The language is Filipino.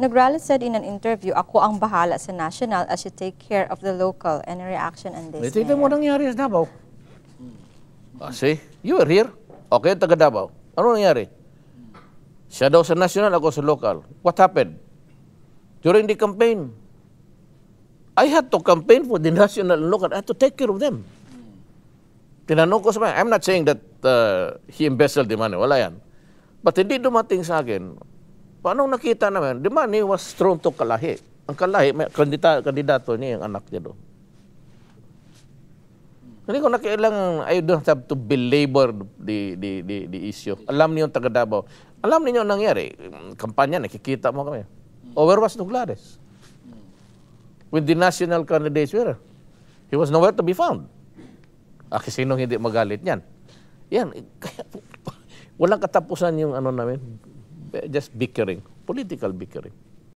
Nagrally said in an interview, ako ang bahala sa national as you take care of the local. Any reaction on this? Ito mo nangyari sa Davao. See, you were here. Okay, taga Davao. Ano nangyari? Siya daw sa national, ako sa local. What happened? During the campaign, I had to campaign for the national and local. I had to take care of them. Tinanong ko sa mga, I'm not saying that he embezzled the money. Wala yan. But hindi dumating sa akin. Paano nakita naman? The money was thrown to Kalahi. Ang Kalahi, may kandidato niya yung anak niya doon. Hindi ko nakailangan, I don't have to belabor the issue. Alam niyo yung taga Davao. Alam niyo ang nangyari. Kampanya, nakikita mo kami. Oh, where was Noglares? With the national candidates, where? He was nowhere to be found. Kasi sinong hindi magalit niyan? Yan. Walang katapusan yung ano namin. Just bickering. Political bickering.